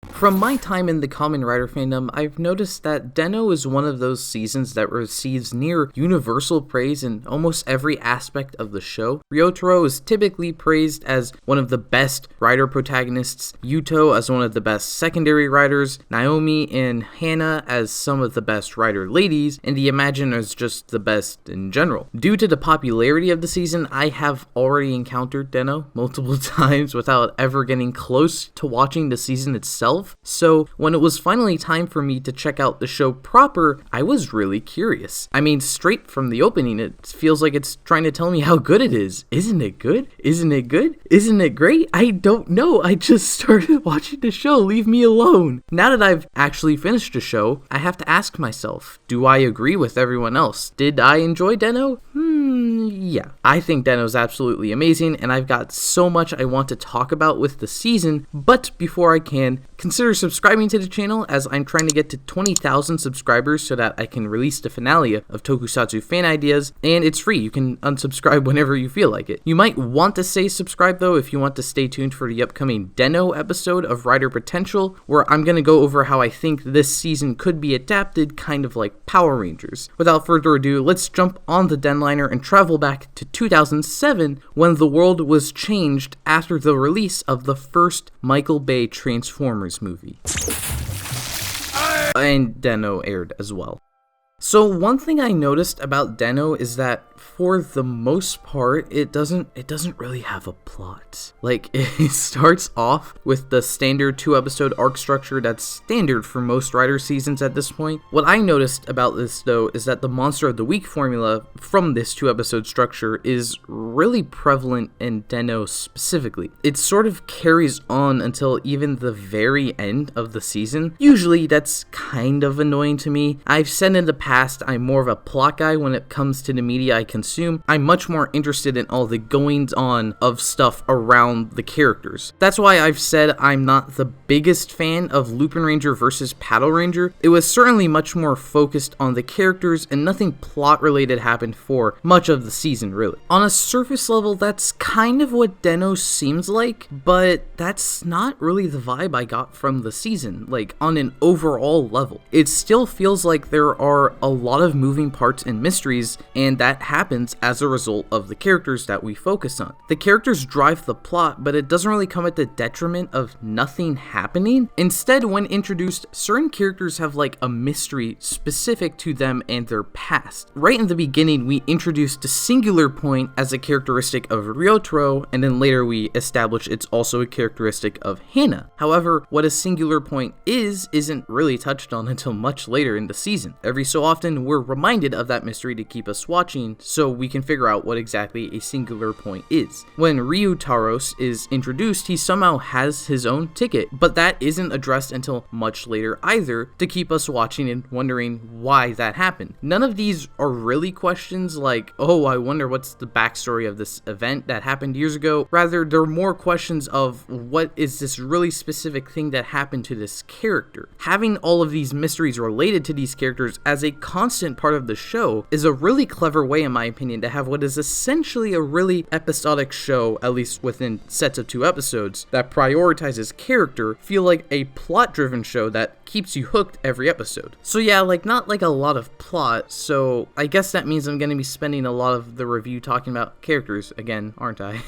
From my time in the Kamen Rider fandom, I've noticed that Den-O is one of those seasons that receives near universal praise in almost every aspect of the show. Ryotaro is typically praised as one of the best rider protagonists, Yuto as one of the best secondary riders, Naomi and Hana as some of the best rider ladies, and the Imagin as just the best in general. Due to the popularity of the season, I have already encountered Den-O multiple times without ever getting close to watching the season itself. So when it was finally time for me to check out the show proper, I was really curious. I mean, straight from the opening, it feels like it's trying to tell me how good it is. Isn't it good? Isn't it good? Isn't it great? I don't know. I just started watching the show. Leave me alone. Now that I've actually finished the show, I have to ask myself, do I agree with everyone else? Did I enjoy Den-O? Yeah. I think Den-O is absolutely amazing, and I've got so much I want to talk about with the season, but before I can, consider subscribing to the channel as I'm trying to get to 20,000 subscribers so that I can release the finale of Tokusatsu fan ideas, and it's free. You can unsubscribe whenever you feel like it. You might want to say subscribe though if you want to stay tuned for the upcoming Den-O episode of Rider Potential, where I'm going to go over how I think this season could be adapted kind of like Power Rangers. Without further ado, let's jump on the Denliner and travel back to 2007 when the world was changed after the release of the first Michael Bay Transformers movie. And Den-O aired as well. So one thing I noticed about Den-O is that for the most part, it doesn't really have a plot. Like, it starts off with the standard 2-episode arc structure that's standard for most Rider seasons at this point. What I noticed about this, though, is that the Monster of the Week formula from this 2-episode structure is really prevalent in Den-O specifically. It sort of carries on until even the very end of the season. Usually, that's kind of annoying to me. I've said in the past, I'm more of a plot guy when it comes to the media I consume. I'm much more interested in all the goings on of stuff around the characters. That's why I've said I'm not the biggest fan of Lupin Ranger versus Paddle Ranger. It was certainly much more focused on the characters and nothing plot related happened for much of the season really. On a surface level, that's kind of what Den-O seems like, but that's not really the vibe I got from the season, like on an overall level. It still feels like there are a lot of moving parts and mysteries, and that happens as a result of the characters that we focus on. The characters drive the plot, but it doesn't really come at the detriment of nothing happening. Instead, when introduced, certain characters have like a mystery specific to them and their past. Right in the beginning, we introduced the singular point as a characteristic of Ryotaro, and then later we establish it's also a characteristic of Hana. However, what a singular point isn't really touched on until much later in the season. Every so often, we're reminded of that mystery to keep us watching, so we can figure out what exactly a singular point is. When Ryutaros is introduced, he somehow has his own ticket, but that isn't addressed until much later either, to keep us watching and wondering why that happened. None of these are really questions like, oh, I wonder what's the backstory of this event that happened years ago. Rather, they're more questions of what is this really specific thing that happened to this character. Having all of these mysteries related to these characters as a constant part of the show is a really clever way, in my opinion, to have what is essentially a really episodic show, at least within sets of 2 episodes, that prioritizes character, feel like a plot-driven show that keeps you hooked every episode. So yeah, like not like a lot of plot, so I guess that means I'm going to be spending a lot of the review talking about characters again, aren't I?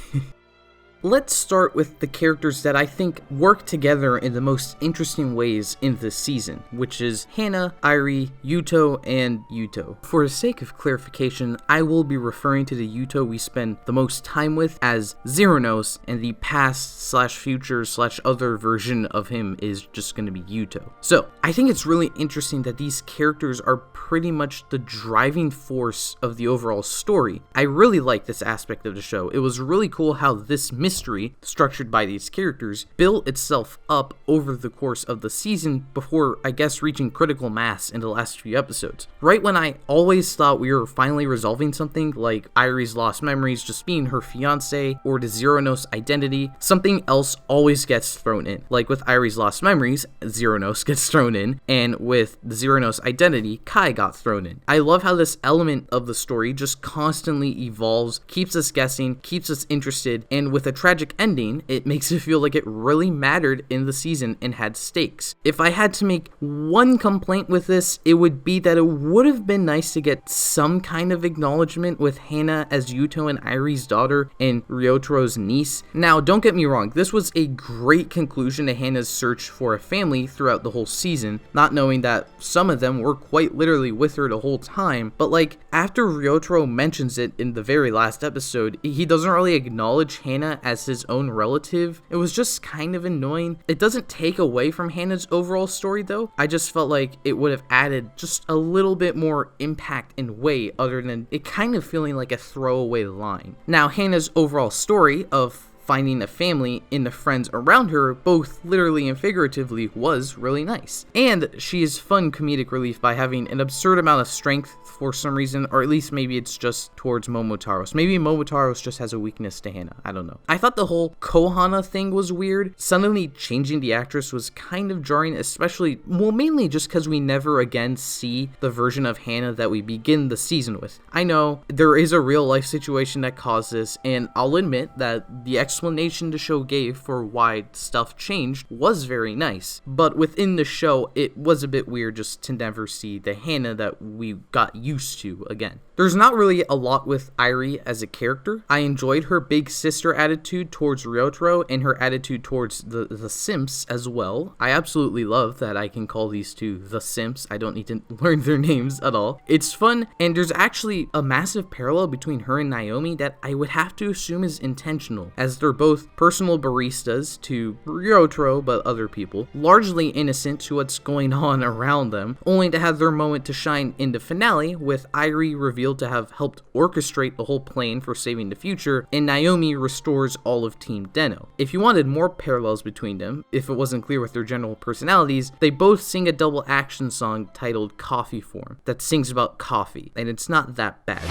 Let's start with the characters that I think work together in the most interesting ways in this season, which is Hana, Airi, Yuto, and Yuto. For the sake of clarification, I will be referring to the Yuto we spend the most time with as Zeronos, and the past/future/other version of him is just going to be Yuto. So, I think it's really interesting that these characters are pretty much the driving force of the overall story. I really like this aspect of the show. It was really cool how this mystery, structured by these characters, built itself up over the course of the season before, I guess, reaching critical mass in the last few episodes. Right when I always thought we were finally resolving something, like Airi's lost memories just being her fiancé, or the Zeronos identity, something else always gets thrown in. Like with Airi's lost memories, Zeronos gets thrown in, and with the Zeronos identity, Kai got thrown in. I love how this element of the story just constantly evolves, keeps us guessing, keeps us interested, and with a tragic ending, it makes it feel like it really mattered in the season and had stakes. If I had to make one complaint with this, it would be that it would have been nice to get some kind of acknowledgement with Hana as Yuto and Airi's daughter and Ryotaro's niece. Now, don't get me wrong, this was a great conclusion to Hana's search for a family throughout the whole season, not knowing that some of them were quite literally with her the whole time, but like, after Ryotaro mentions it in the very last episode, he doesn't really acknowledge Hana as his own relative. It was just kind of annoying. It doesn't take away from Hana's overall story though. I just felt like it would have added just a little bit more impact and weight other than it kind of feeling like a throwaway line. Now, Hana's overall story of finding a family in the friends around her, both literally and figuratively, was really nice. And she is fun comedic relief by having an absurd amount of strength for some reason, or at leleast maybe it's just towards Momotaros. Maybe Momotaros just has a weakness to Hana, I don't know. I thought the whole Kohana thing was weird. Suddenly changing the actress was kind of jarring, especially, well, mainly just because we never again see the version of Hana that we begin the season with. I know there is a real life situation that caused this, and I'll admit that the explanation the show gave for why stuff changed was very nice, but within the show it was a bit weird just to never see the Hana that we got used to again. There's not really a lot with Airi as a character. I enjoyed her big sister attitude towards Ryotaro and her attitude towards the Simps as well. I absolutely love that I can call these two the Simps. I don't need to learn their names at all. It's fun, and there's actually a massive parallel between her and Naomi that I would have to assume is intentional, as they're both personal baristas to Ryotaro but other people, largely innocent to what's going on around them, only to have their moment to shine in the finale with Airi revealed to have helped orchestrate the whole plan for saving the future, and Naomi restores all of Team Den-O. If you wanted more parallels between them, if it wasn't clear with their general personalities, they both sing a double action song titled Coffee Form that sings about coffee, and it's not that bad.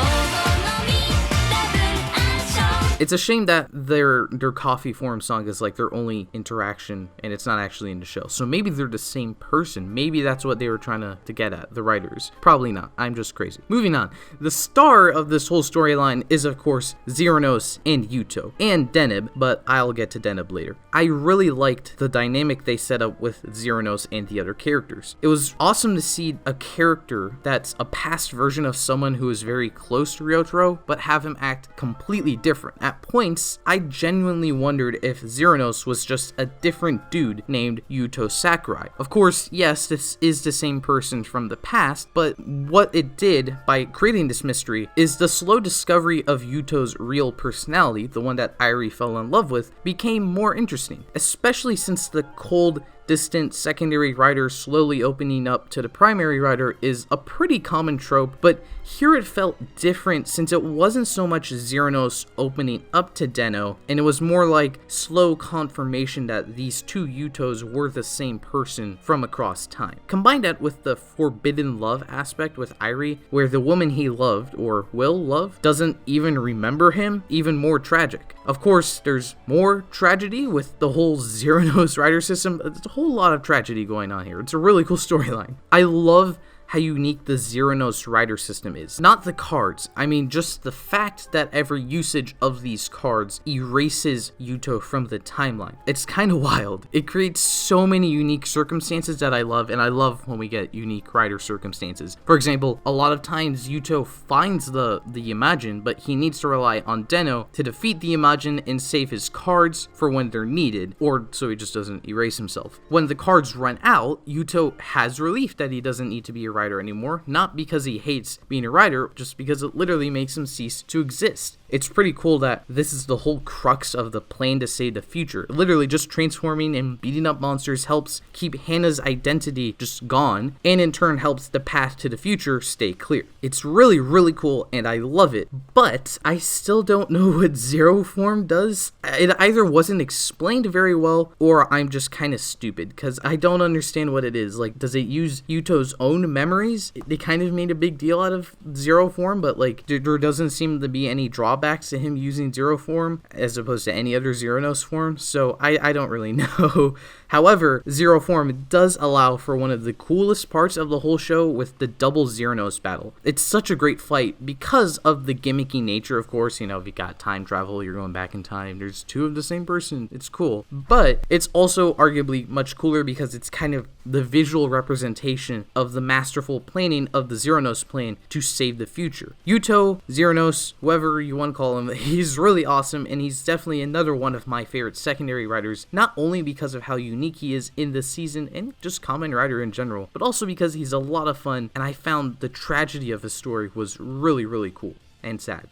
It's a shame that their Coffee Form song is like their only interaction and it's not actually in the show. So maybe they're the same person. Maybe that's what they were trying to get at, the writers. Probably not. I'm just crazy. Moving on. The star of this whole storyline is, of course, Zeronos and Yuto, and Deneb, but I'll get to Deneb later. I really liked the dynamic they set up with Zeronos and the other characters. It was awesome to see a character that's a past version of someone who is very close to Ryotaro, but have him act completely different. At points, I genuinely wondered if Zeronos was just a different dude named Yuto Sakurai. Of course, yes, this is the same person from the past, but what it did by creating this mystery is the slow discovery of Yuto's real personality, the one that Airi fell in love with, became more interesting, especially since the cold, distant secondary writer slowly opening up to the primary writer is a pretty common trope, but here it felt different since it wasn't so much Zeronos opening up to Den-O, and it was more like slow confirmation that these two Yutos were the same person from across time. Combine that with the forbidden love aspect with Airi, where the woman he loved, or will love, doesn't even remember him, even more tragic. Of course, there's more tragedy with the whole Zeronos writer system. There's a whole lot of tragedy going on here. It's a really cool storyline. I love how unique the Zeronos rider system is. Not the cards, I mean just the fact that every usage of these cards erases Yuto from the timeline. It's kind of wild. It creates so many unique circumstances that I love, and I love when we get unique rider circumstances. For example, a lot of times Yuto finds the Imagin, but he needs to rely on Den-O to defeat the Imagin and save his cards for when they're needed, or so he just doesn't erase himself. When the cards run out, Yuto has relief that he doesn't need to be a rider anymore, not because he hates being a rider, just because it literally makes him cease to exist. It's pretty cool that this is the whole crux of the plan to save the future. Literally just transforming and beating up monsters helps keep Hana's identity just gone, and in turn helps the path to the future stay clear. It's really, really cool, and I love it, but I still don't know what Zero Form does. It either wasn't explained very well, or I'm just kind of stupid, because I don't understand what it is. Like, does it use Yuto's own memories? They kind of made a big deal out of Zero Form, but like, there doesn't seem to be any drawback drawbacks to him using Zero form as opposed to any other Zeronos form, so I don't really know. However, Zero form does allow for one of the coolest parts of the whole show with the double Zeronos battle. It's such a great fight because of the gimmicky nature, of course. If you got time travel, you're going back in time, there's two of the same person, it's cool. But it's also arguably much cooler because it's kind of the visual representation of the masterful planning of the Zeronos plan to save the future. Yuto, Zeronos, whoever you want to call him, he's really awesome, and he's definitely another one of my favorite secondary writers, not only because of how unique he is in this season and just Kamen Rider in general, but also because he's a lot of fun, and I found the tragedy of his story was really, really cool and sad.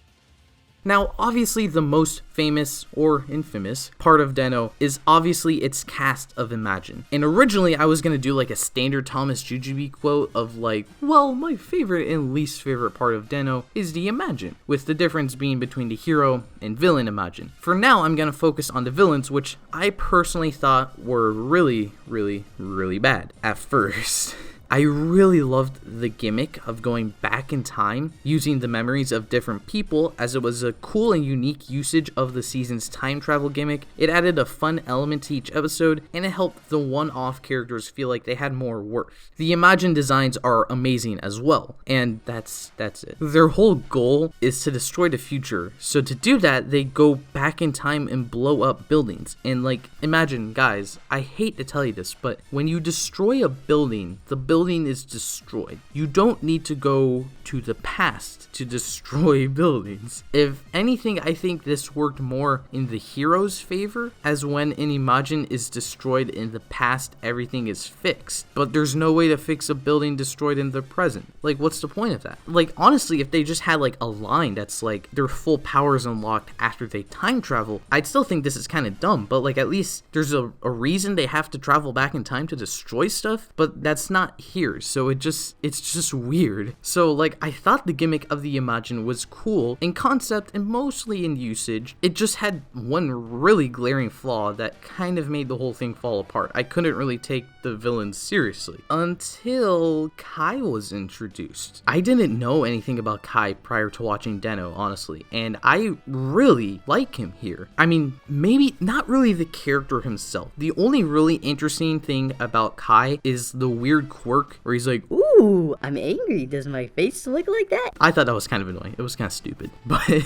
Now, obviously, the most famous or infamous part of Den-O is obviously its cast of Imagin. And originally, I was gonna do like a standard thomasjujube quote of like, well, my favorite and least favorite part of Den-O is the Imagin, with the difference being between the hero and villain Imagin. For now, I'm gonna focus on the villains, which I personally thought were really, really, really bad at first. I really loved the gimmick of going back in time using the memories of different people, as it was a cool and unique usage of the season's time travel gimmick. It added a fun element to each episode, and it helped the one-off characters feel like they had more worth. The Imagin designs are amazing as well, and that's it. Their whole goal is to destroy the future, so to do that, they go back in time and blow up buildings. And like, imagine, guys, I hate to tell you this, but when you destroy a building, the building is destroyed. You don't need to go to the past to destroy buildings. If anything, I think this worked more in the hero's favor, as when an Imagin is destroyed in the past, everything is fixed. But there's no way to fix a building destroyed in the present. Like, what's the point of that? Like, honestly, if they just had like a line that's like their full powers unlocked after they time travel, I'd still think this is kind of dumb, but like at least there's a reason they have to travel back in time to destroy stuff, but that's not here, so it's just weird. So like, I thought the gimmick of the Imagin was cool in concept and mostly in usage. It just had one really glaring flaw that kind of made the whole thing fall apart. I couldn't really take the villains seriously until Kai was introduced. I didn't know anything about Kai prior to watching Den-O, honestly, and I really like him here. I mean, maybe not really the character himself. The only really interesting thing about Kai is the weird quirk where he's like, "Ooh, I'm angry. Does my face look like that?" I thought that was kind of annoying. It was kind of stupid. But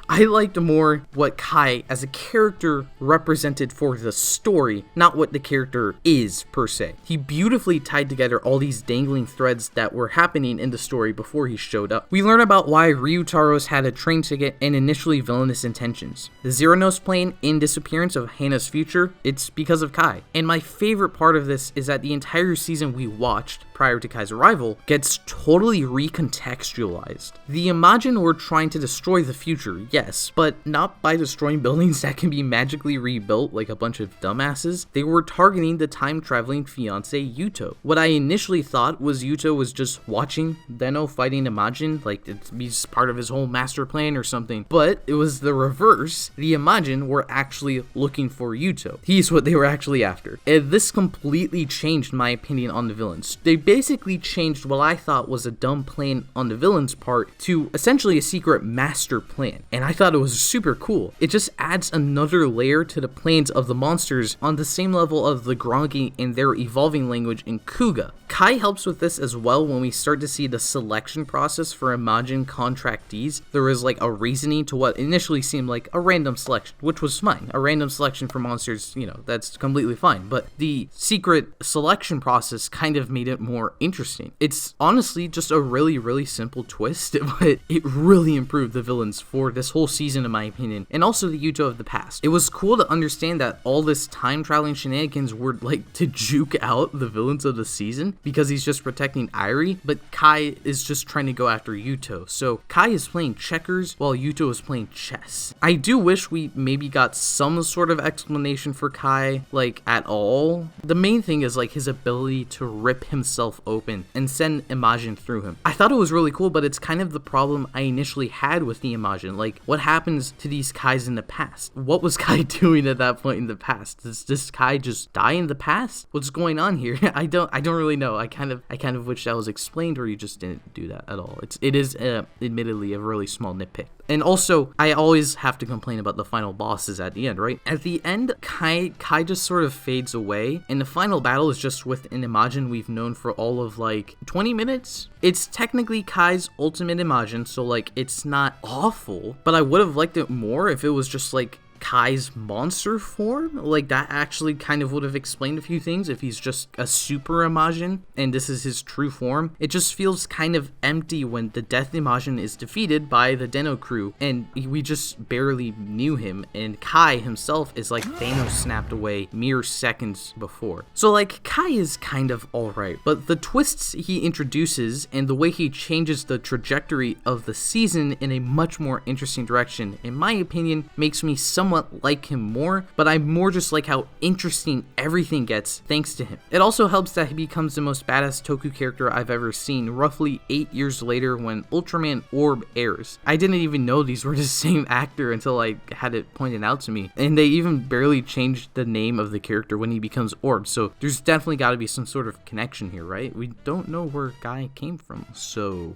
I liked more what Kai as a character represented for the story, not what the character is per se. He beautifully tied together all these dangling threads that were happening in the story before he showed up. We learn about why Ryutaro's had a train ticket and initially villainous intentions. The Zeronos plane in Disappearance of Hana's future, it's because of Kai. And my favorite part of this is that the entire season we watched prior to Kai's arrival gets totally recontextualized. The Imagin were trying to destroy the future, yes, but not by destroying buildings that can be magically rebuilt like a bunch of dumbasses. They were targeting the time-traveling fiance Yuto. What I initially thought was Yuto was just watching Den-O fighting Imagin, like it's part of his whole master plan or something, but it was the reverse. The Imagin were actually looking for Yuto. He's what they were actually after. And this completely changed my opinion on the villains. They basically changed what I thought was a dumb plan on the villain's part to essentially a secret master plan, and I thought it was super cool. It just adds another layer to the plans of the monsters on the same level of the Grongi and their evolving language in Kuga. Kai helps with this as well when we start to see the selection process for Imagin contractees. There is like a reasoning to what initially seemed like a random selection, which was fine. A random selection for monsters, that's completely fine, but the secret selection process kind of made it more interesting. It's honestly just a really, really simple twist, but it really improved the villains for this whole season in my opinion, and also the Yuto of the past. It was cool to understand that all this time traveling shenanigans were like to juke out the villains of the season because he's just protecting Irie, but Kai is just trying to go after Yuto. So Kai is playing checkers while Yuto is playing chess. I do wish we maybe got some sort of explanation for Kai, like at all. The main thing is like his ability to rip himself open and send Imagin through him. I thought it was really cool, but it's kind of the problem I initially had with the Imagin. Like, what happens to these Kais in the past? What was Kai doing at that point in the past? Does this Kai just die in the past? What's going on here? I don't really know. I kind of wish that was explained, or you just didn't do that at all. It is admittedly a really small nitpick. And also, I always have to complain about the final bosses at the end, right? At the end, Kai just sort of fades away, and the final battle is just with an Imagin we've known for all of like 20 minutes. It's technically Kai's ultimate Imagin, so like it's not awful, but I would have liked it more if it was just like Kai's monster form. Like that actually kind of would have explained a few things if he's just a super Imagin and this is his true form. It just feels kind of empty when the Death Imagin is defeated by the Den-O crew and we just barely knew him, and Kai himself is like Thanos snapped away mere seconds before. So like Kai is kind of alright, but the twists he introduces and the way he changes the trajectory of the season in a much more interesting direction, in my opinion, makes me somewhat like him more, but I more just like how interesting everything gets thanks to him. It also helps that he becomes the most badass Toku character I've ever seen roughly 8 years later when Ultraman Orb airs. I didn't even know these were the same actor until I had it pointed out to me, and they even barely changed the name of the character when he becomes Orb, so there's definitely got to be some sort of connection here, right? We don't know where Guy came from, so...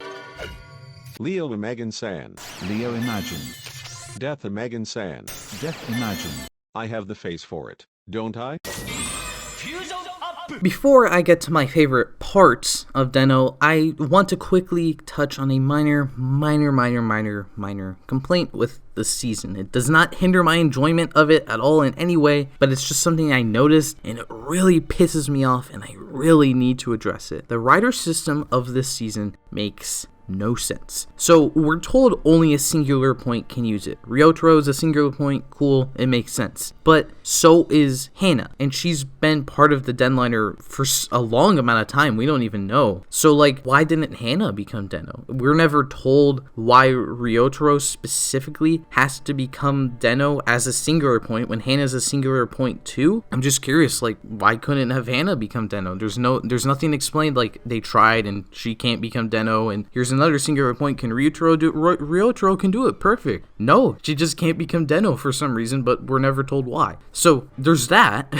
Leo Imagin-san. Leo Imagin. Death Imagin-san. Death Imagin. I have the face for it, don't I? Before I get to my favorite parts of Den-O, I want to quickly touch on a minor complaint with the season. It does not hinder my enjoyment of it at all in any way, but it's just something I noticed and it really pisses me off and I really need to address it. The rider system of this season makes no sense. So we're told only a singular point can use it. Ryotaro is a singular point, cool, it makes sense. But so is Hana, and she's been part of the Denliner for a long amount of time, we don't even know. So like, why didn't Hana become Den-O? We're never told why Ryotaro specifically has to become Den-O as a singular point when Hana's a singular point too. I'm just curious, like, why couldn't have Hana become Den-O? There's nothing explained, like they tried and she can't become Den-O, and here's another singular point. Can Ryotaro do it? Ryotaro can do it perfect. No, she just can't become Den-O for some reason, but we're never told why. So there's that.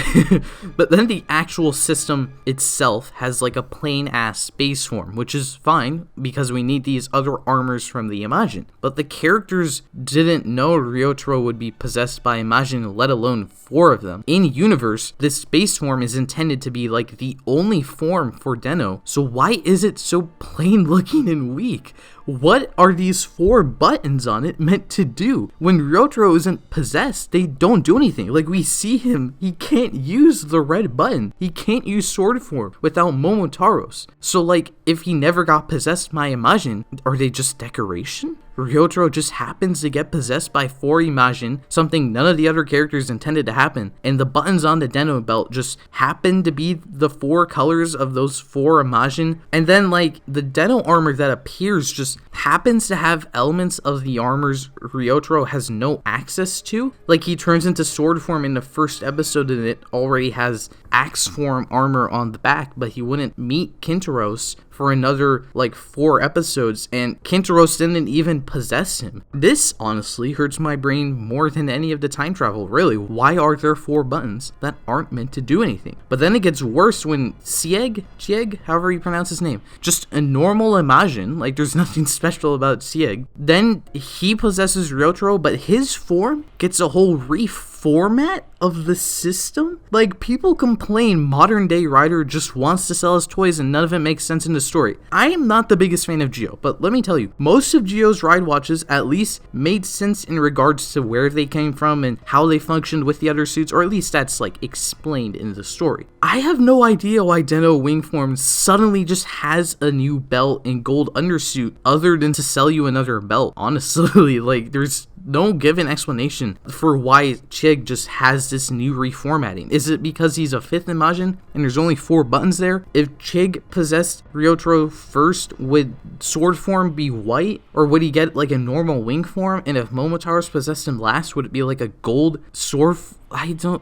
But then the actual system itself has like a plain ass space form, which is fine because we need these other armors from the Imagin. But the characters didn't know Ryotaro would be possessed by Imagin, let alone 4 of them. In universe, this space form is intended to be like the only form for Den-O, so why is it so plain looking and weak? What are these 4 buttons on it meant to do? When Ryotaro isn't possessed, they don't do anything. Like, we see him, he can't use the red button. He can't use sword form without Momotaros. So like, if he never got possessed by Imagin, are they just decoration? Ryotaro just happens to get possessed by 4 Imagin, something none of the other characters intended to happen, and the buttons on the Den-O belt just happen to be the 4 colors of those 4 Imagin, and then like the Den-O armor that appears just happens to have elements of the armors Ryotaro has no access to. Like, he turns into sword form in the first episode and it already has axe form armor on the back, but he wouldn't meet Kintaros for another like 4 episodes, and Kintaros didn't even possess him. This honestly hurts my brain more than any of the time travel. Really, why are there 4 buttons that aren't meant to do anything? But then it gets worse when Chieg, however you pronounce his name, just a normal Imagin, like there's nothing special about Chieg, then he possesses Ryotaro, but his form gets a whole reformat of the system. Like, people complain modern day Rider just wants to sell his toys and none of it makes sense in the story. I am not the biggest fan of Geo, but let me tell you, most of Geo's ride watches at least made sense in regards to where they came from and how they functioned with the other suits, or at least that's like explained in the story. I have no idea why Den-O Wingform suddenly just has a new belt and gold undersuit other than to sell you another belt. Honestly, like, there's no given explanation for why Chig just has this new reformatting. Is it because he's a 5th Imagin and there's only 4 buttons there? If Chig possessed Ryotaro first, would sword form be white? Or would he get like a normal wing form? And if Momotaros possessed him last, would it be like a gold sword? I don't...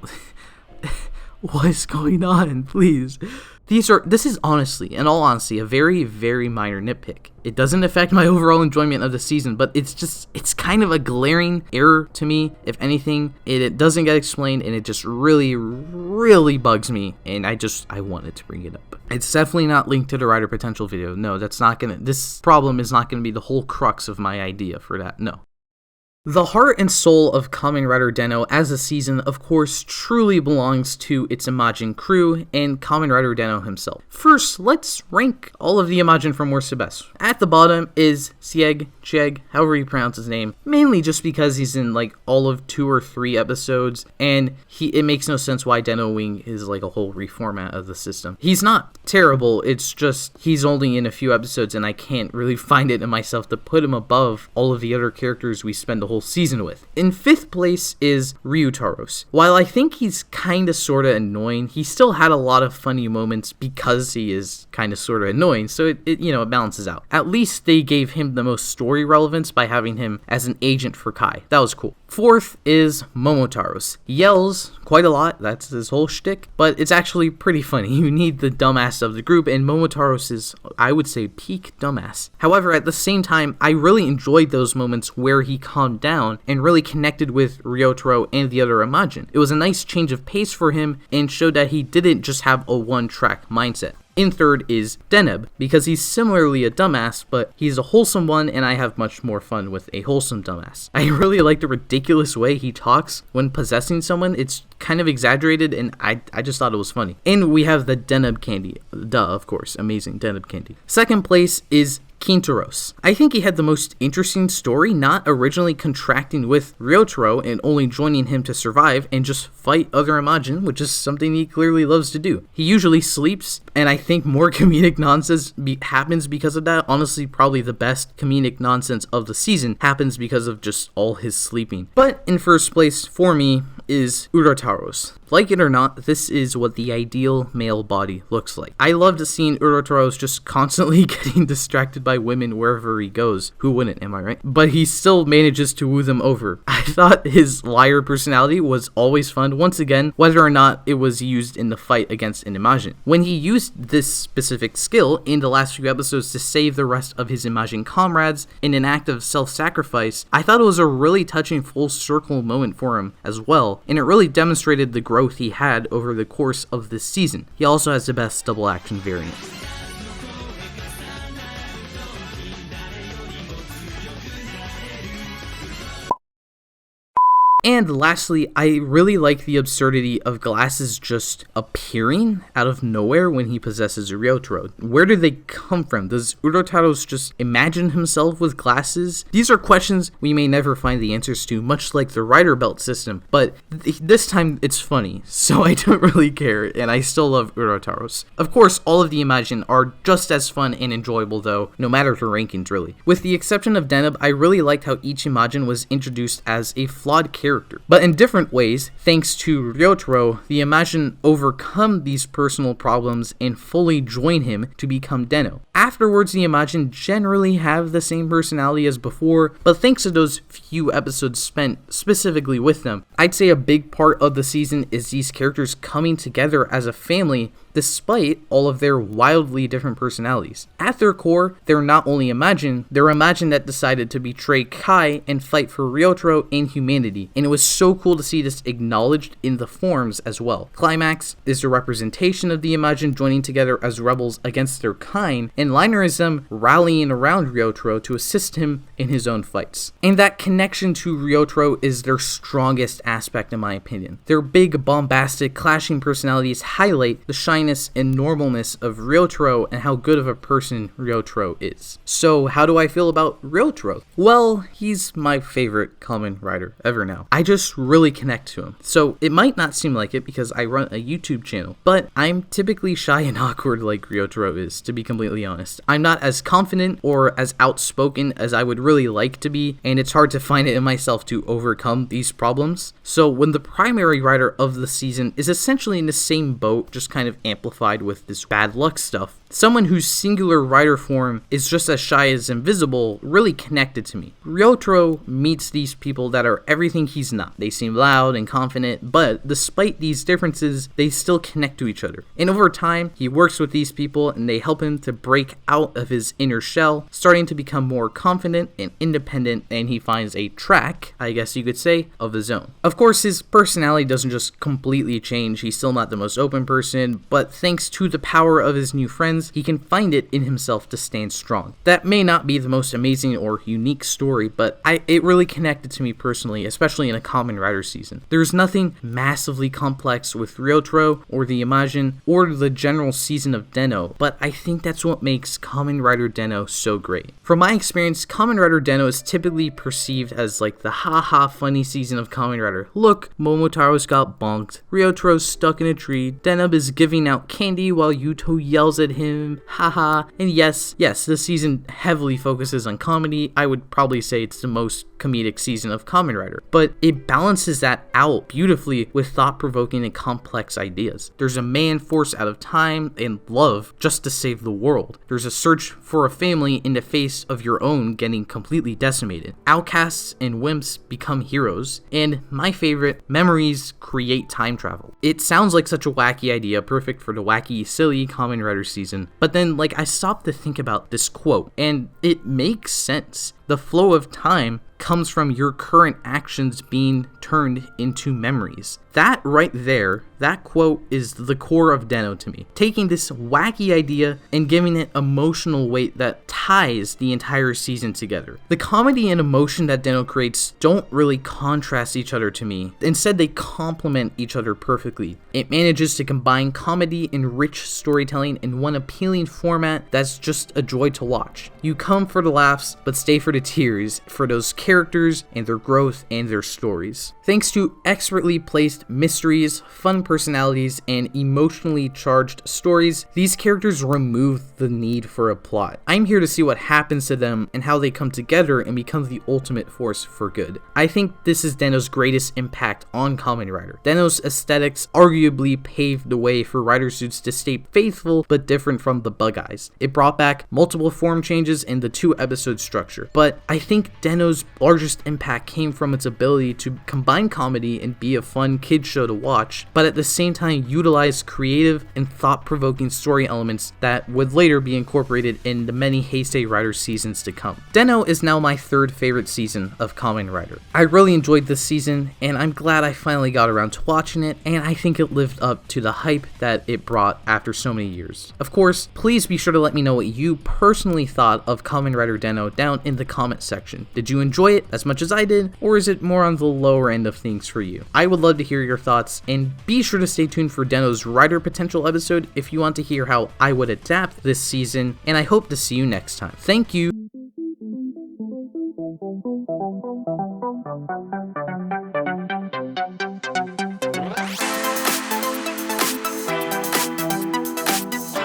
What is going on? Please. This is honestly, in all honesty, a very, very minor nitpick. It doesn't affect my overall enjoyment of the season, but it's kind of a glaring error to me. If anything, it doesn't get explained, and it just really, really bugs me, and I wanted to bring it up. It's definitely not linked to the Rider Potential video. No, this problem is not gonna be the whole crux of my idea for that. No. The heart and soul of Kamen Rider Den-O as a season, of course, truly belongs to its Imagin crew and Kamen Rider Den-O himself. First, let's rank all of the Imagin from worst to best. At the bottom is Cheg, however you pronounce his name, mainly just because he's in like all of 2 or 3 episodes, and it makes no sense why Den-O Wing is like a whole reformat of the system. He's not terrible, it's just he's only in a few episodes and I can't really find it in myself to put him above all of the other characters we spend the whole season with. In 5th place is Ryutaros. While I think he's kinda sorta annoying, he still had a lot of funny moments because he is kinda sorta annoying, so it balances out. At least they gave him the most story relevance by having him as an agent for Kai. That was cool. 4th is Momotaros. He yells quite a lot, that's his whole shtick, but it's actually pretty funny. You need the dumbass of the group, and Momotaros is, I would say, peak dumbass. However, at the same time, I really enjoyed those moments where he calmed down and really connected with Ryotaro and the other Imagin. It was a nice change of pace for him and showed that he didn't just have a one-track mindset. In 3rd is Deneb, because he's similarly a dumbass, but he's a wholesome one, and I have much more fun with a wholesome dumbass. I really like the ridiculous way he talks when possessing someone. It's kind of exaggerated, and I just thought it was funny. And we have the Deneb candy. Duh, of course, amazing Deneb candy. 2nd place is Kintaros. I think he had the most interesting story, not originally contracting with Ryotaro and only joining him to survive and just fight other Imagin, which is something he clearly loves to do. He usually sleeps, and I think more comedic nonsense happens because of that. Honestly, probably the best comedic nonsense of the season happens because of just all his sleeping. But in 1st place, for me, is Urotaros. Like it or not, this is what the ideal male body looks like. I loved seeing Urotaros just constantly getting distracted by women wherever he goes. Who wouldn't, am I right? But he still manages to woo them over. I thought his liar personality was always fun, once again, whether or not it was used in the fight against an Imagin. When he used this specific skill in the last few episodes to save the rest of his Imagin comrades in an act of self-sacrifice, I thought it was a really touching full circle moment for him as well, and it really demonstrated the growth he had over the course of this season. He also has the best double action variant. And lastly, I really like the absurdity of glasses just appearing out of nowhere when he possesses Ryotaro. Where do they come from? Does Urotaros just imagine himself with glasses? These are questions we may never find the answers to, much like the Rider Belt system, but this time it's funny, so I don't really care, and I still love Urotaros. Of course, all of the Imagin are just as fun and enjoyable though, no matter the rankings really. With the exception of Deneb, I really liked how each Imagin was introduced as a flawed character. But in different ways, thanks to Ryotaro, the Imagin overcome these personal problems and fully join him to become Den-O. Afterwards, the Imagin generally have the same personality as before, but thanks to those few episodes spent specifically with them, I'd say a big part of the season is these characters coming together as a family despite all of their wildly different personalities. At their core, they're not only Imagin, they're Imagin that decided to betray Kai and fight for Ryotaro and humanity, and it was so cool to see this acknowledged in the forms as well. Climax is the representation of the Imagin joining together as rebels against their kind, and Liner is them rallying around Ryotaro to assist him in his own fights. And that connection to Ryotaro is their strongest aspect in my opinion. Their big, bombastic, clashing personalities highlight the shyness and normalness of Ryotaro and how good of a person Ryotaro is. So how do I feel about Ryotaro? Well, he's my favorite Kamen Rider ever now. I just really connect to him. So it might not seem like it because I run a YouTube channel, but I'm typically shy and awkward like Ryotaro is, to be completely honest. I'm not as confident or as outspoken as I would really like to be, and it's hard to find it in myself to overcome these problems. So when the primary rider of the season is essentially in the same boat, just kind of amplified with this bad luck stuff, someone whose singular rider form is just as shy as invisible really connected to me. Ryotaro meets these people that are everything he's not. They seem loud and confident, but despite these differences, they still connect to each other. And over time, he works with these people and they help him to break out of his inner shell, starting to become more confident and independent, and he finds a track, I guess you could say, of his own. Of course, his personality doesn't just completely change. He's still not the most open person, but thanks to the power of his new friends, seasons, he can find it in himself to stand strong. That may not be the most amazing or unique story, but it really connected to me personally, especially in a Kamen Rider season. There's nothing massively complex with Ryotaro or the Imagin or the general season of Den-O, but I think that's what makes Kamen Rider Den-O so great. From my experience, Kamen Rider Den-O is typically perceived as like the haha funny season of Kamen Rider. Look, Momotaro's got bonked, Ryotaro's stuck in a tree, Den-O is giving out candy while Yuto yells at him, haha. And yes, the season heavily focuses on comedy. I would probably say it's the most comedic season of Kamen Rider, but it balances that out beautifully with thought-provoking and complex ideas. There's a man forced out of time and love just to save the world. There's a search for a family in the face of your own getting completely decimated. Outcasts and wimps become heroes, and my favorite, memories create time travel. It sounds like such a wacky idea, perfect for the wacky, silly Kamen Rider season, but then I stopped to think about this quote, and it makes sense. The flow of time comes from your current actions being turned into memories. That right there, that quote is the core of Den-O to me. Taking this wacky idea and giving it emotional weight that ties the entire season together. The comedy and emotion that Den-O creates don't really contrast each other to me. Instead, they complement each other perfectly. It manages to combine comedy and rich storytelling in one appealing format that's just a joy to watch. You come for the laughs, but stay for the tears, for those characters and their growth and their stories. Thanks to expertly placed mysteries, fun personalities, and emotionally charged stories, these characters remove the need for a plot. I'm here to see what happens to them and how they come together and become the ultimate force for good. I think this is Den-O's greatest impact on Kamen Rider. Den-O's aesthetics arguably paved the way for Rider suits to stay faithful but different from the Bug Eyes. It brought back multiple form changes in the 2-episode structure, but I think Den-O's largest impact came from its ability to combine comedy and be a fun kid show to watch, but at the same time utilize creative and thought-provoking story elements that would later be incorporated in the many Heisei Rider seasons to come. Den-O is now my third favorite season of Kamen Rider. I really enjoyed this season, and I'm glad I finally got around to watching it, and I think it lived up to the hype that it brought after so many years. Of course, please be sure to let me know what you personally thought of Kamen Rider Den-O down in the comment section. Did you enjoy it as much as I did, or is it more on the lower end of things for you? I would love to hear your thoughts, and be sure to stay tuned for Den-O's Rider Potential episode if you want to hear how I would adapt this season, and I hope to see you next time. Thank you!